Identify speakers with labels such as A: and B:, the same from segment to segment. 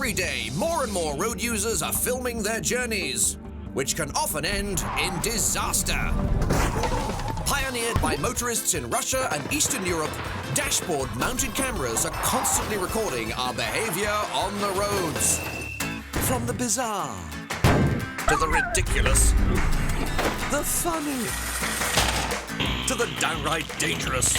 A: Every day, more and more road users are filming their journeys, which can often end in disaster. Pioneered by motorists in Russia and Eastern Europe, dashboard-mounted cameras are constantly recording our behavior on the roads. From the bizarre, to the ridiculous, the funny, to the downright dangerous.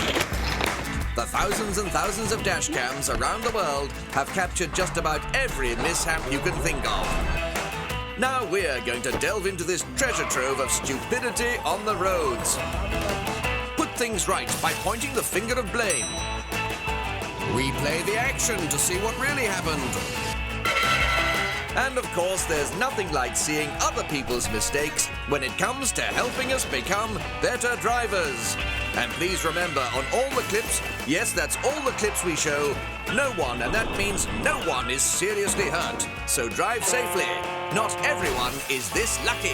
A: The thousands and thousands of dash cams around the world have captured just about every mishap you can think of. Now we're going to delve into this treasure trove of stupidity on the roads. Put things right by pointing the finger of blame. Replay the action to see what really happened. And of course, there's nothing like seeing other people's mistakes when it comes to helping us become better drivers. And please remember, on all the clips, yes, that's all the clips we show, no one, and that means no one, is seriously hurt. So drive safely. Not everyone is this lucky.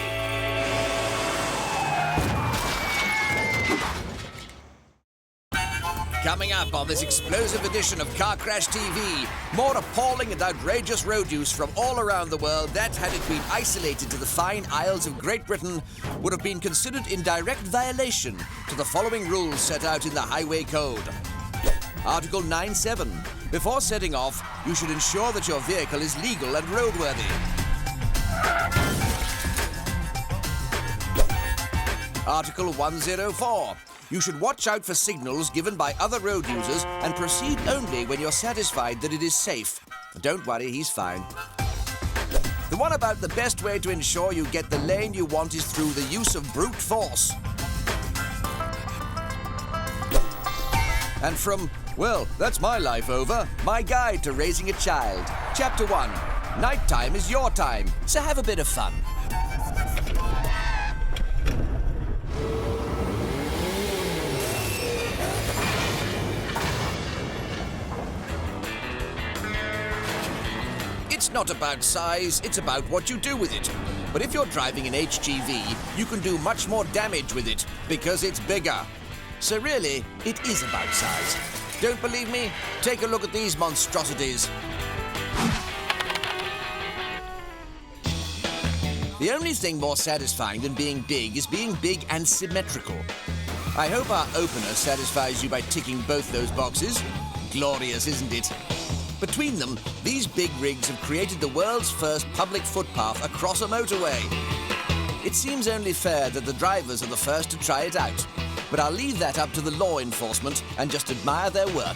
A: Coming up on this explosive edition of Car Crash TV, more appalling and outrageous road use from all around the world that, had it been isolated to the fine Isles of Great Britain, would have been considered in direct violation to the following rules set out in the Highway Code. Article 9.7. Before setting off, you should ensure that your vehicle is legal and roadworthy. Article 104. You should watch out for signals given by other road users and proceed only when you're satisfied that it is safe. Don't worry, he's fine. The one about the best way to ensure you get the lane you want is through the use of brute force. And from, well, that's my life over, my guide to raising a child. Chapter 1. Nighttime is your time, so have a bit of fun. It's not about size, it's about what you do with it. But if you're driving an HGV, you can do much more damage with it because it's bigger. So really, it is about size. Don't believe me? Take a look at these monstrosities. The only thing more satisfying than being big is being big and symmetrical. I hope our opener satisfies you by ticking both those boxes. Glorious, isn't it? Between them, these big rigs have created the world's first public footpath across a motorway. It seems only fair that the drivers are the first to try it out, but I'll leave that up to the law enforcement and just admire their work.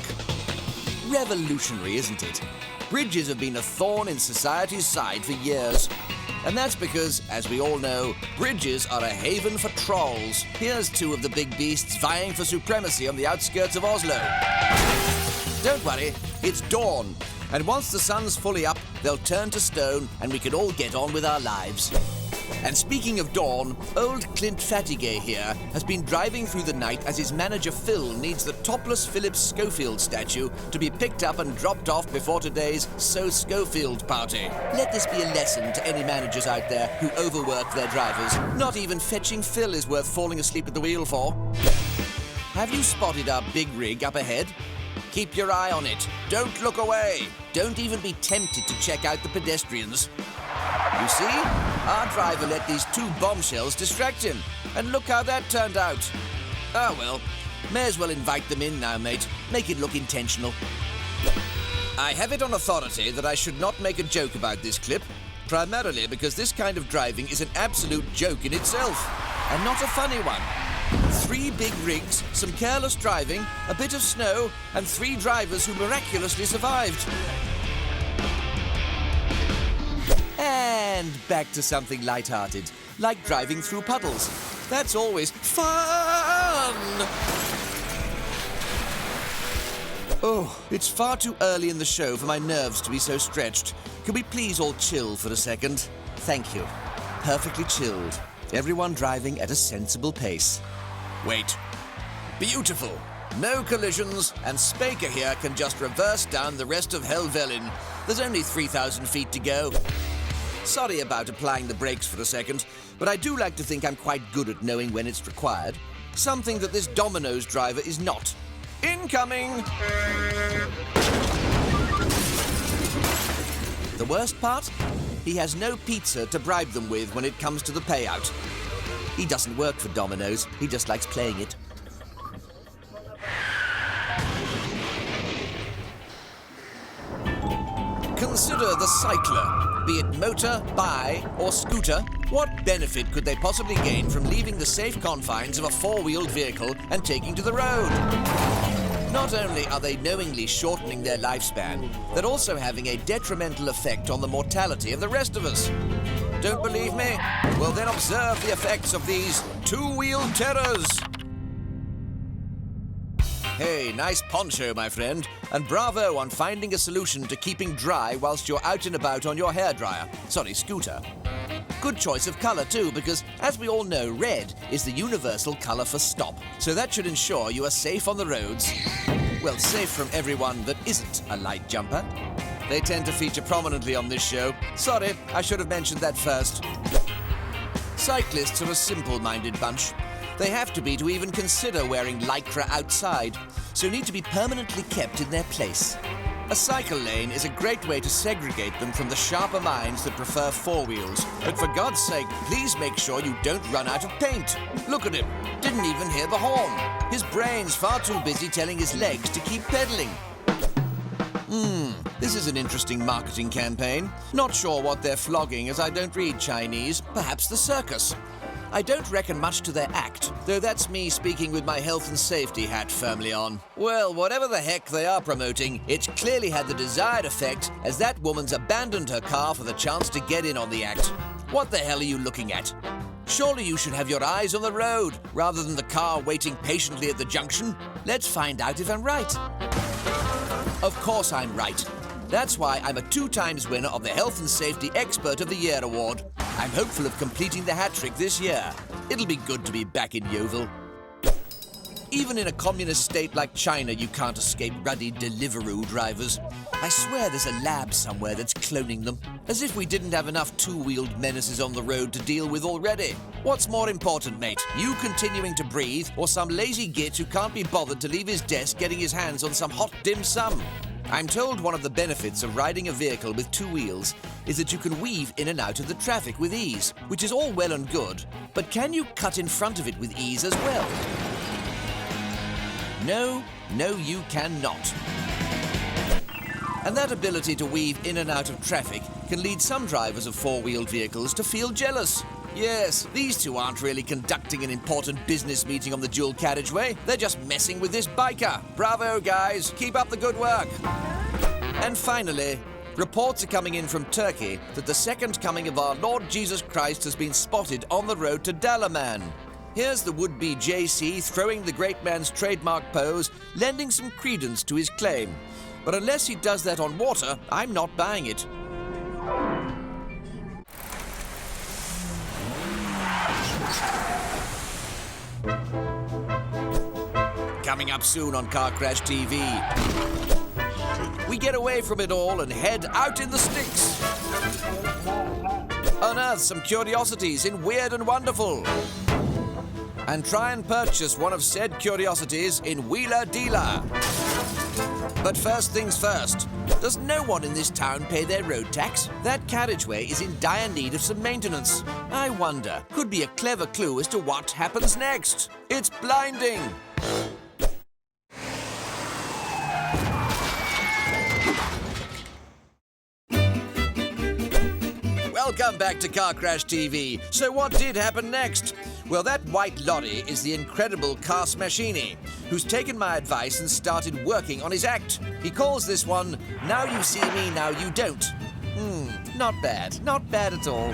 A: Revolutionary, isn't it? Bridges have been a thorn in society's side for years. And that's because, as we all know, bridges are a haven for trolls. Here's two of the big beasts vying for supremacy on the outskirts of Oslo. Don't worry, it's dawn, and once the sun's fully up, they'll turn to stone and we can all get on with our lives. And speaking of dawn, old Clint Fattigay here has been driving through the night as his manager Phil needs the topless Philip Schofield statue to be picked up and dropped off before today's So Schofield party. Let this be a lesson to any managers out there who overwork their drivers. Not even fetching Phil is worth falling asleep at the wheel for. Have you spotted our big rig up ahead? Keep your eye on it. Don't look away. Don't even be tempted to check out the pedestrians. You see? Our driver let these two bombshells distract him. And look how that turned out. Ah, well. May as well invite them in now, mate. Make it look intentional. I have it on authority that I should not make a joke about this clip, primarily because this kind of driving is an absolute joke in itself. And not a funny one. 3 big rigs, some careless driving, a bit of snow, and 3 drivers who miraculously survived. And back to something light-hearted, like driving through puddles. That's always fun! Oh, it's far too early in the show for my nerves to be so stretched. Can we please all chill for a second? Thank you. Perfectly chilled. Everyone driving at a sensible pace. Wait. Beautiful. No collisions, and Spaker here can just reverse down the rest of Helvellyn. There's only 3,000 feet to go. Sorry about applying the brakes for a second, but I do like to think I'm quite good at knowing when it's required. Something that this Domino's driver is not. Incoming! The worst part? He has no pizza to bribe them with when it comes to the payout. He doesn't work for Domino's, he just likes playing it. Consider the cycler, be it motor, bike, or scooter. What benefit could they possibly gain from leaving the safe confines of a four-wheeled vehicle and taking to the road? Not only are they knowingly shortening their lifespan, they're also having a detrimental effect on the mortality of the rest of us. Don't believe me? Well, then observe the effects of these two-wheeled terrors. Hey, nice poncho, my friend, and bravo on finding a solution to keeping dry whilst you're out and about on your hairdryer. Sorry, scooter. Good choice of colour too, because as we all know, red is the universal colour for stop. So that should ensure you are safe on the roads. Well, safe from everyone that isn't a light jumper. They tend to feature prominently on this show. Sorry, I should have mentioned that first. Cyclists are a simple-minded bunch. They have to be to even consider wearing lycra outside, so need to be permanently kept in their place. A cycle lane is a great way to segregate them from the sharper minds that prefer four wheels. But for God's sake, please make sure you don't run out of paint. Look at him. Didn't even hear the horn. His brain's far too busy telling his legs to keep pedaling. This is an interesting marketing campaign. Not sure what they're flogging, as I don't read Chinese. Perhaps the circus. I don't reckon much to their act, though that's me speaking with my health and safety hat firmly on. Well, whatever the heck they are promoting, it's clearly had the desired effect, as that woman's abandoned her car for the chance to get in on the act. What the hell are you looking at? Surely you should have your eyes on the road, rather than the car waiting patiently at the junction. Let's find out if I'm right. Of course I'm right. That's why I'm a 2 times winner of the Health and Safety Expert of the Year award. I'm hopeful of completing the hat trick this year. It'll be good to be back in Yeovil. Even in a communist state like China, you can't escape ruddy Deliveroo drivers. I swear there's a lab somewhere that's cloning them. As if we didn't have enough two-wheeled menaces on the road to deal with already. What's more important, mate? You continuing to breathe, or some lazy git who can't be bothered to leave his desk getting his hands on some hot dim sum? I'm told one of the benefits of riding a vehicle with 2 wheels is that you can weave in and out of the traffic with ease, which is all well and good, but can you cut in front of it with ease as well? No, you cannot. And that ability to weave in and out of traffic can lead some drivers of 4-wheeled vehicles to feel jealous. Yes, these two aren't really conducting an important business meeting on the dual carriageway. They're just messing with this biker. Bravo, guys. Keep up the good work. And finally, reports are coming in from Turkey that the second coming of our Lord Jesus Christ has been spotted on the road to Dalaman. Here's the would-be JC throwing the great man's trademark pose, lending some credence to his claim. But unless he does that on water, I'm not buying it. Coming up soon on Car Crash TV. We get away from it all and head out in the sticks. Unearth some curiosities in Weird and Wonderful. And try and purchase one of said curiosities in Wheeler Dealer. But first things first, does no one in this town pay their road tax? That carriageway is in dire need of some maintenance. I wonder, could be a clever clue as to what happens next. It's blinding. Welcome back to Car Crash TV. So what did happen next? Well, that white lorry is the incredible Car Smashini, who's taken my advice and started working on his act. He calls this one, Now You See Me, Now You Don't. Not bad. Not bad at all.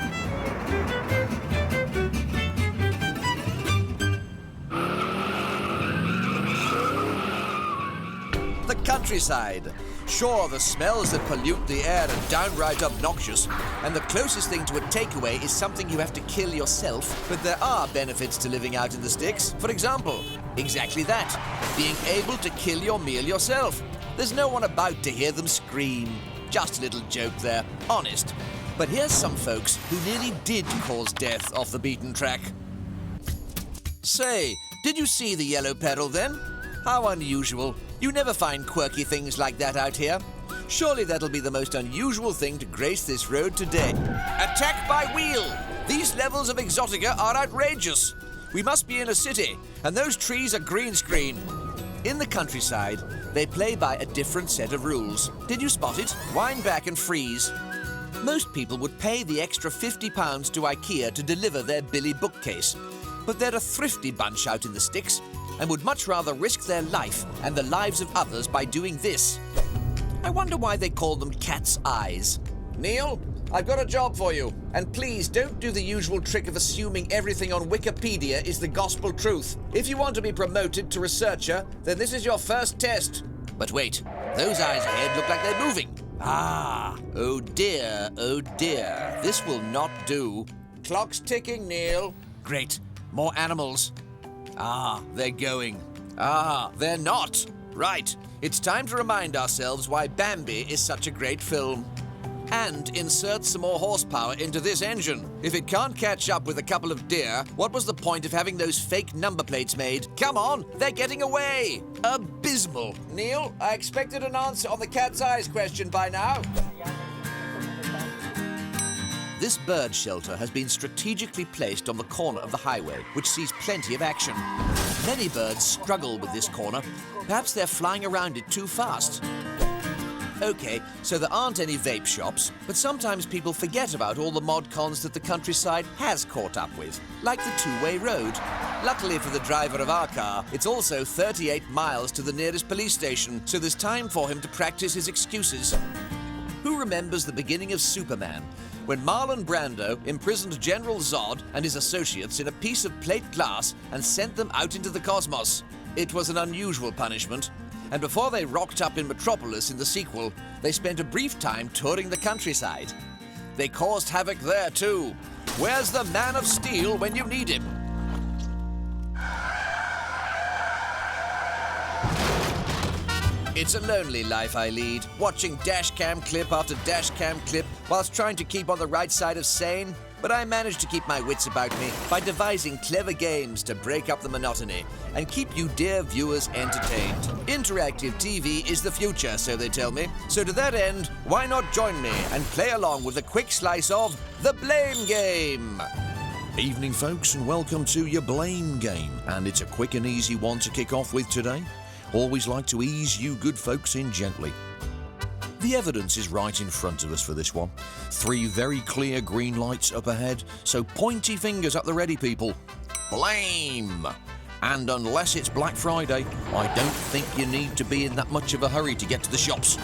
A: The countryside. Sure, the smells that pollute the air are downright obnoxious, and the closest thing to a takeaway is something you have to kill yourself, but there are benefits to living out in the sticks. For example, exactly that, being able to kill your meal yourself. There's no one about to hear them scream. Just a little joke there, honest. But here's some folks who nearly did cause death off the beaten track. Say, did you see the yellow peril then? How unusual. You never find quirky things like that out here. Surely that'll be the most unusual thing to grace this road today. Attack by wheel! These levels of exotica are outrageous. We must be in a city, and those trees are green screen. In the countryside, they play by a different set of rules. Did you spot it? Wind back and freeze. Most people would pay the extra £50 to IKEA to deliver their Billy bookcase, but they're a thrifty bunch out in the sticks and would much rather risk their life and the lives of others by doing this. I wonder why they call them cat's eyes. Neil, I've got a job for you, and please don't do the usual trick of assuming everything on Wikipedia is the gospel truth. If you want to be promoted to researcher, then this is your first test. But wait, those eyes ahead look like they're moving. Ah, oh dear, this will not do. Clock's ticking, Neil. Great, more animals. Ah, they're going. Ah, they're not. Right, it's time to remind ourselves why Bambi is such a great film. And insert some more horsepower into this engine. If it can't catch up with a couple of deer, what was the point of having those fake number plates made? Come on, they're getting away! Abysmal. Neil, I expected an answer on the cat's eyes question by now. This bird shelter has been strategically placed on the corner of the highway, which sees plenty of action. Many birds struggle with this corner. Perhaps they're flying around it too fast. Okay, so there aren't any vape shops, but sometimes people forget about all the mod cons that the countryside has caught up with, like the two-way road. Luckily for the driver of our car, it's also 38 miles to the nearest police station, so there's time for him to practice his excuses. Who remembers the beginning of Superman, when Marlon Brando imprisoned General Zod and his associates in a piece of plate glass and sent them out into the cosmos? It was an unusual punishment. And before they rocked up in Metropolis in the sequel, they spent a brief time touring the countryside. They caused havoc there too. Where's the Man of Steel when you need him? It's a lonely life I lead, watching dashcam clip after dashcam clip whilst trying to keep on the right side of sane. But I managed to keep my wits about me by devising clever games to break up the monotony and keep you dear viewers entertained. Interactive TV is the future, so they tell me. So to that end, why not join me and play along with a quick slice of The Blame Game?
B: Evening folks, and welcome to your Blame Game. And it's a quick and easy one to kick off with today. Always like to ease you good folks in gently. The evidence is right in front of us for this one. 3 very clear green lights up ahead, so pointy fingers at the ready, people. Blame! And unless it's Black Friday, I don't think you need to be in that much of a hurry to get to the shops.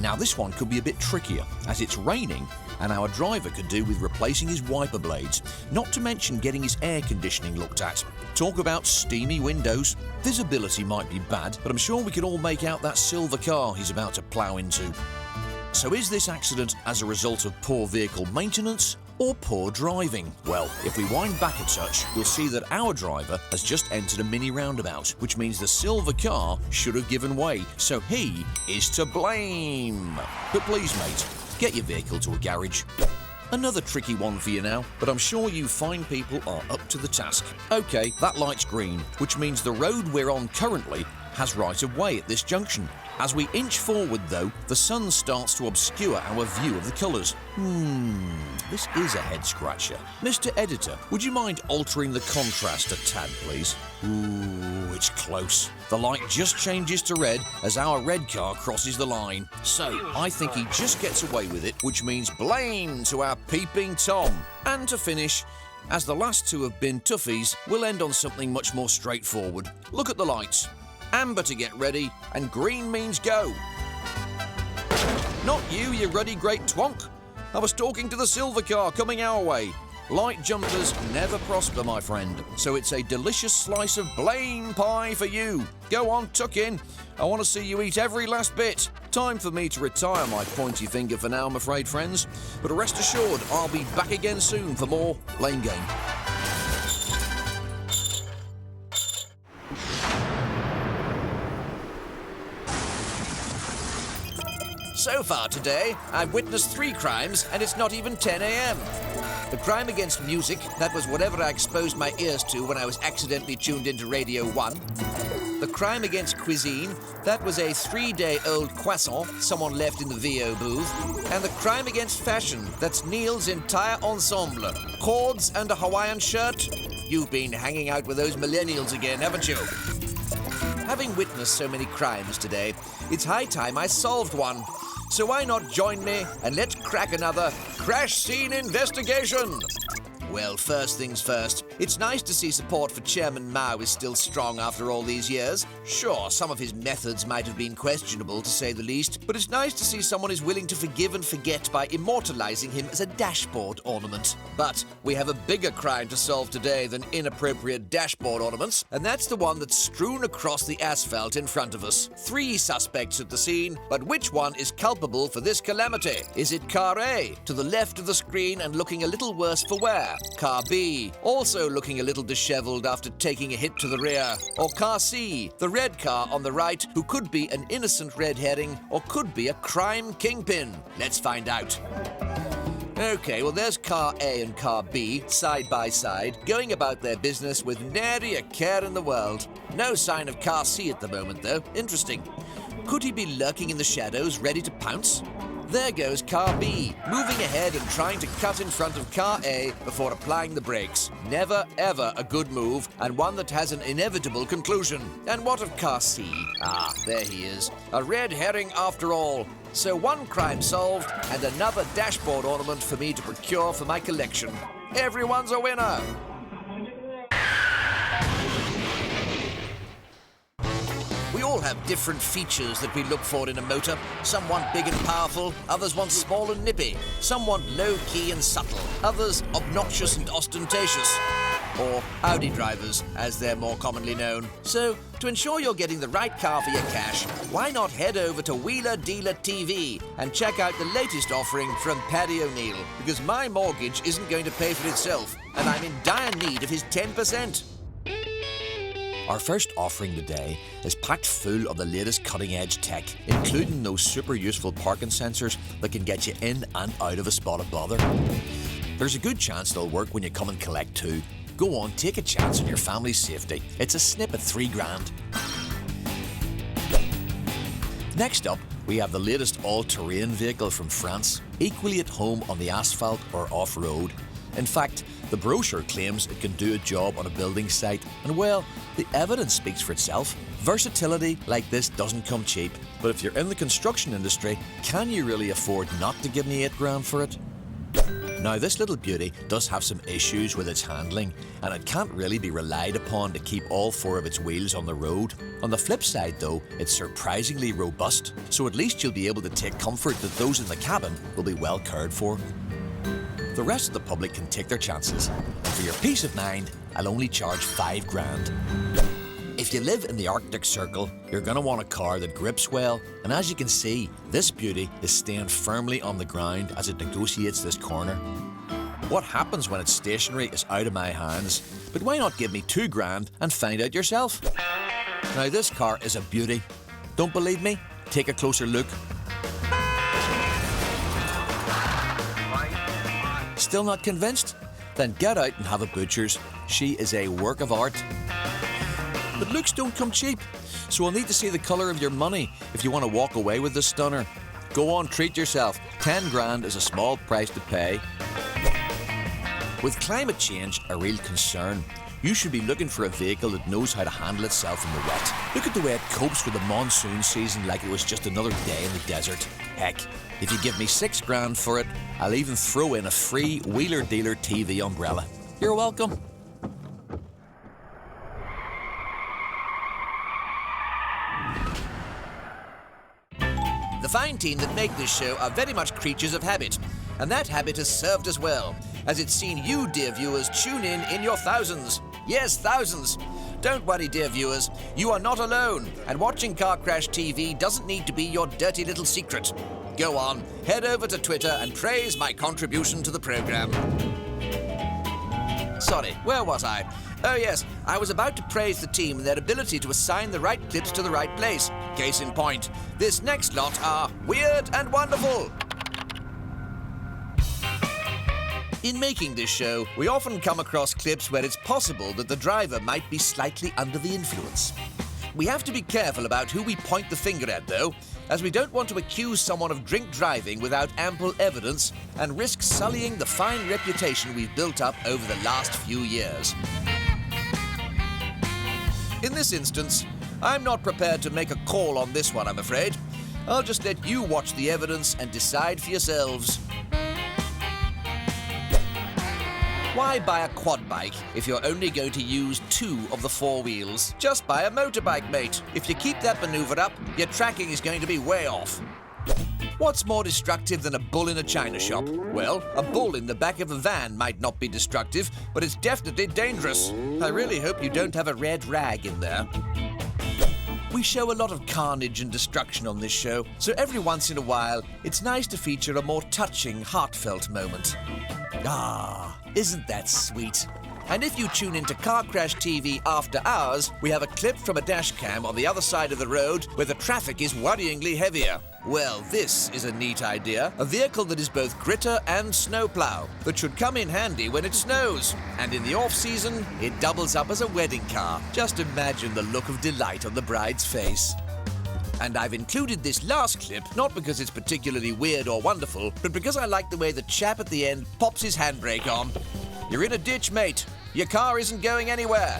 B: Now this one could be a bit trickier, as it's raining and our driver could do with replacing his wiper blades, not to mention getting his air conditioning looked at. Talk about steamy windows. Visibility might be bad, but I'm sure we can all make out that silver car he's about to plough into. So is this accident as a result of poor vehicle maintenance or poor driving? Well, if we wind back a touch, we'll see that our driver has just entered a mini roundabout, which means the silver car should have given way, so he is to blame. But please, mate, get your vehicle to a garage. Another tricky one for you now, but I'm sure you fine people are up to the task. Okay, that light's green, which means the road we're on currently has right of way at this junction. As we inch forward though, the sun starts to obscure our view of the colours. This is a head scratcher. Mr. Editor, would you mind altering the contrast a tad, please? Ooh, it's close. The light just changes to red as our red car crosses the line. So, I think he just gets away with it, which means blame to our peeping Tom. And to finish, as the last two have been toughies, we'll end on something much more straightforward. Look at the lights. Amber to get ready, and green means go. Not you ruddy great twonk. I was talking to the silver car coming our way. Light jumpers never prosper, my friend, so it's a delicious slice of blame pie for you. Go on, tuck in. I want to see you eat every last bit. Time for me to retire my pointy finger for now, I'm afraid, friends. But rest assured, I'll be back again soon for more Blame Game.
A: So far today, I've witnessed 3 crimes, and it's not even 10 a.m. The crime against music, that was whatever I exposed my ears to when I was accidentally tuned into Radio 1. The crime against cuisine, that was a 3-day-old croissant someone left in the VO booth. And the crime against fashion, that's Neil's entire ensemble. Cords and a Hawaiian shirt. You've been hanging out with those millennials again, haven't you? Having witnessed so many crimes today, it's high time I solved one. So why not join me and let's crack another crash scene investigation? Well, first things first, it's nice to see support for Chairman Mao is still strong after all these years. Sure, some of his methods might have been questionable, to say the least, but it's nice to see someone is willing to forgive and forget by immortalizing him as a dashboard ornament. But we have a bigger crime to solve today than inappropriate dashboard ornaments, and that's the one that's strewn across the asphalt in front of us. 3 suspects at the scene, but which one is culpable for this calamity? Is it car A, to the left of the screen and looking a little worse for wear? Car B, also looking a little disheveled after taking a hit to the rear? Or car C, the red car on the right, who could be an innocent red herring or could be a crime kingpin? Let's find out. Okay, well there's car A and car B, side by side, going about their business with nary a care in the world. No sign of car C at the moment though. Interesting. Could he be lurking in the shadows, ready to pounce? There goes car B, moving ahead and trying to cut in front of car A before applying the brakes. Never ever a good move, and one that has an inevitable conclusion. And what of car C? Ah, there he is. A red herring after all. So one crime solved, and another dashboard ornament for me to procure for my collection. Everyone's a winner! We all have different features that we look for in a motor. Some want big and powerful, others want small and nippy. Some want low-key and subtle, others obnoxious and ostentatious. Or Audi drivers, as they're more commonly known. So, to ensure you're getting the right car for your cash, why not head over to Wheeler Dealer TV and check out the latest offering from Paddy O'Neill, because my mortgage isn't going to pay for itself, and I'm in dire need of his 10%.
B: Our first offering today is packed full of the latest cutting-edge tech, including those super useful parking sensors that can get you in and out of a spot of bother. There's a good chance they'll work when you come and collect too. Go on, take a chance on your family's safety. It's a snip at $3,000. Next up, we have the latest all-terrain vehicle from France, equally at home on the asphalt or off-road. In fact, the brochure claims it can do a job on a building site, and well, the evidence speaks for itself. Versatility like this doesn't come cheap, but if you're in the construction industry, can you really afford not to give me $8,000 for it? Now, this little beauty does have some issues with its handling, and it can't really be relied upon to keep all 4 of its wheels on the road. On the flip side though, it's surprisingly robust, so at least you'll be able to take comfort that those in the cabin will be well cared for. The rest of the public can take their chances, and for your peace of mind, I'll only charge $5,000. If you live in the Arctic Circle, you're going to want a car that grips well, and as you can see, this beauty is staying firmly on the ground as it negotiates this corner. What happens when it's stationary is out of my hands, but why not give me $2,000 and find out yourself? Now this car is a beauty. Don't believe me? Take a closer look. Still not convinced? Then get out and have a butcher's. She is a work of art. But looks don't come cheap, so I'll need to see the colour of your money if you want to walk away with this stunner. Go on, treat yourself. $10,000 is a small price to pay. With climate change a real concern, you should be looking for a vehicle that knows how to handle itself in the wet. Look at the way it copes with the monsoon season like it was just another day in the desert. Heck, if you give me $6,000 for it, I'll even throw in a free Wheeler Dealer TV umbrella. You're welcome.
A: The fine team that make this show are very much creatures of habit, and that habit has served us well, as it's seen you, dear viewers, tune in your thousands. Yes, thousands. Don't worry, dear viewers, you are not alone, and watching Car Crash TV doesn't need to be your dirty little secret. Go on, head over to Twitter and praise my contribution to the programme. Sorry, where was I? Oh yes, I was about to praise the team and their ability to assign the right clips to the right place. Case in point, this next lot are weird and wonderful. In making this show, we often come across clips where it's possible that the driver might be slightly under the influence. We have to be careful about who we point the finger at, though, as we don't want to accuse someone of drink driving without ample evidence and risk sullying the fine reputation we've built up over the last few years. In this instance, I'm not prepared to make a call on this one, I'm afraid. I'll just let you watch the evidence and decide for yourselves. Why buy a quad bike if you're only going to use 2 of the 4 wheels? Just buy a motorbike, mate. If you keep that maneuver up, your tracking is going to be way off. What's more destructive than a bull in a china shop? Well, a bull in the back of a van might not be destructive, but it's definitely dangerous. I really hope you don't have a red rag in there. We show a lot of carnage and destruction on this show, so every once in a while, it's nice to feature a more touching, heartfelt moment. Ah, isn't that sweet? And if you tune into Car Crash TV After Hours, we have a clip from a dash cam on the other side of the road where the traffic is worryingly heavier. Well, this is a neat idea. A vehicle that is both gritter and snowplow, that should come in handy when it snows. And in the off-season, it doubles up as a wedding car. Just imagine the look of delight on the bride's face. And I've included this last clip not because it's particularly weird or wonderful, but because I like the way the chap at the end pops his handbrake on. You're in a ditch, mate. Your car isn't going anywhere.